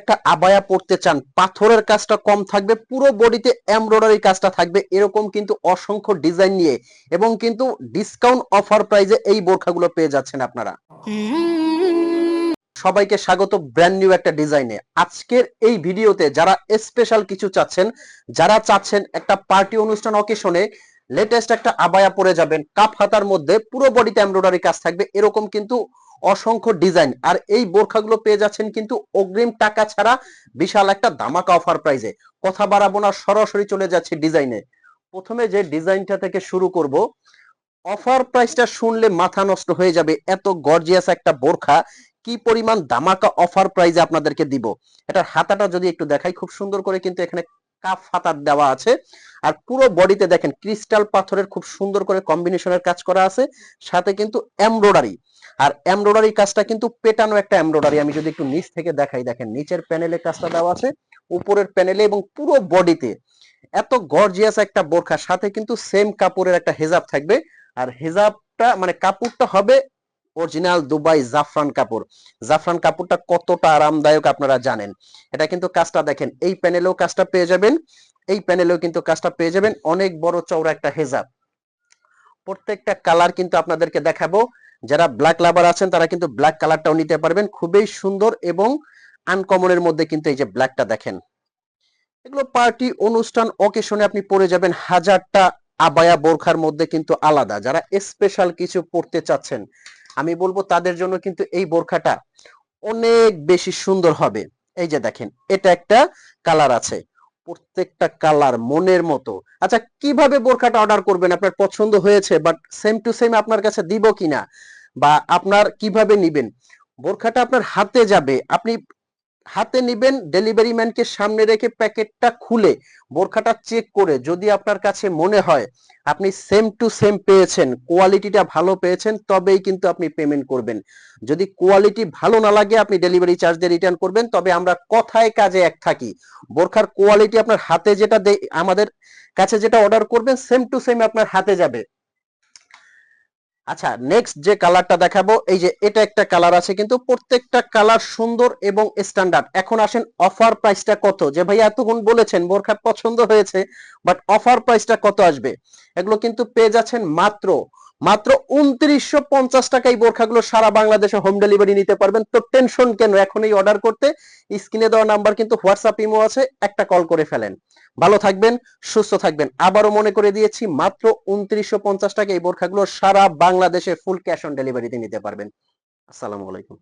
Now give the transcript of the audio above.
একটা আবায়া পড়তে চান, পাথরের কাজটা কম থাকবে, পুরো বডিতে এমব্রয়ডারি কাজটা থাকবে, এরকম কিন্তু অসংখ্য ডিজাইন নিয়ে এবং কিন্তু ডিসকাউন্ট অফার প্রাইজে এই বোরখাগুলো পেয়ে যাচ্ছেন আপনারা। সবাইকে স্বাগত ব্র্যান্ড নিউ একটা ডিজাইনে। আজকের এই ভিডিওতে যারা স্পেশাল কিছু চাচ্ছেন, যারা চাচ্ছেন একটা পার্টি অনুষ্ঠান অকেশনে লেটেস্ট একটা আবায়া পরে যাবেন, কাপ হাতার মধ্যে পুরো বডিতে এমব্রয়ডারি কাজ থাকবে, এরকম কিন্তু অসংখ্য ডিজাইন। আর এই বোরখাগুলো পেয়ে যাচ্ছেন কিন্তু অগ্রিম টাকা ছাড়া বিশাল একটা ধামাকা অফার প্রাইজে। কথা বাড়াবো না, সরাসরি চলে যাচ্ছে ডিজাইনে। প্রথমে যে ডিজাইনটা থেকে শুরু করব, অফার প্রাইসটা শুনলে মাথা নষ্ট হয়ে যাবে, এত গর্জিয়াস একটা বোরখা কি পরিমাণ ধামাকা অফার প্রাইজে আপনাদেরকে দিব। এটার হাতাটা যদি একটু দেখাই, খুব সুন্দর করে কিন্তু এখানে কাফ হাতা দেওয়া আছে। আর পুরো বডিতে দেখেন ক্রিস্টাল পাথরের খুব সুন্দর করে কম্বিনেশনের কাজ করা আছে, সাথে কিন্তু এমব্রয়ডারি। আর এমব্রয়ডারি কাজটা কিন্তু পেটানো একটা এমব্রয়ডারি। আমি যদি একটু নিচ থেকে দেখাই, দেখেন নিচের প্যানেলে কাজটা দেওয়া আছে, উপরের প্যানেলে এবং পুরো বডিতে। এত গর্জিয়াস একটা বোরখা, সাথে কিন্তু সেম কাপড়ের একটা হেজাব থাকবে। আর হেজাবটা মানে কাপড়টা হবে অরিজিনাল দুবাই জাফরান কাপড়। জাফরান কাপড়টা কতটা আরামদায়ক আপনারা জানেন। এটা কিন্তু কাজটা দেখেন, এই প্যানেলেও কাজটা পেয়ে যাবেন, এই প্যানেলেও কিন্তু কাজটা পেয়ে যাবেন। অনেক বড় চওড়া একটা হেজাব। প্রত্যেকটা কালার কিন্তু আপনাদেরকে দেখাবো। যারা ব্ল্যাক লাভার আছেন তারা কিন্তু ব্ল্যাক কালারটাও নিতে পারবেন, খুবই সুন্দর এবং আনকমনের মধ্যে কিন্তু এই যে ব্ল্যাকটা দেখেন। এগুলো পার্টি অনুষ্ঠান অকেশনে আপনি পরে যাবেন, হাজারটা আবায়া বোরখার মধ্যে কিন্তু আলাদা। যারা স্পেশাল কিছু পড়তে চাচ্ছেন, আমি বলবো তাদের জন্য কিন্তু এই বোরখাটা অনেক বেশি সুন্দর হবে। এই যে দেখেন, এটা একটা কালার আছে, প্রত্যেকটা কালার মনের মতো। আচ্ছা, কিভাবে বোরখাটা অর্ডার করবেন? আপনার পছন্দ হয়েছে, বাট সেম টু সেম আপনার কাছে দিব কিনা, বা আপনার কিভাবে নিবেন? বোরখাটা আপনার হাতে যাবে, আপনি হাতে নিবেন, ডেলিভারি ম্যানকে সামনে রেখে প্যাকেটটা খুলে বোরখাটা চেক করে যদি আপনার কাছে মনে হয় আপনি সেম টু সেম পেয়েছেন, কোয়ালিটিটা ভালো পেয়েছেন, তবেই কিন্তু আপনি পেমেন্ট করবেন। যদি কোয়ালিটি ভালো না লাগে আপনি ডেলিভারি চার্জ দিয়ে রিটার্ন করবেন। তবে আমরা কথায় কাজে এক থাকি, বোরখার কোয়ালিটি আপনার হাতে যেটা আমাদের কাছে যেটা অর্ডার করবেন সেম টু সেম আপনার হাতে যাবে। আচ্ছা, নেক্সট যে কালারটা দেখাবো, এই যে এটা একটা কালার আছে, কিন্তু প্রত্যেকটা কালার সুন্দর এবং স্ট্যান্ডার্ড। এখন আসেন অফার প্রাইসটা কত। যে ভাই এতক্ষণ বলেছেন বোরখা পছন্দ হয়েছে, বাট অফার প্রাইসটা কত আসবে? এগুলো কিন্তু পেয়ে যাচ্ছেন মাত্র মাত্র 2950 টাকায়। বোরখাগুলো সারা বাংলাদেশে হোম ডেলিভারি নিতে পারবেন। তো টেনশন কেন, এখনই অর্ডার করতে স্ক্রিনে দেওয়া নাম্বার কিন্তু হোয়াটসঅ্যাপ ইমো আছে, একটা কল করে ফেলেন। ভালো থাকবেন, সুস্থ থাকবেন। আবারও মনে করে দিয়েছি, মাত্র 2950 টাকা এই বোরখাগুলো সারা বাংলাদেশে ফুল ক্যাশ অন ডেলিভারিতে নিতে পারবেন। আসসালামু আলাইকুম।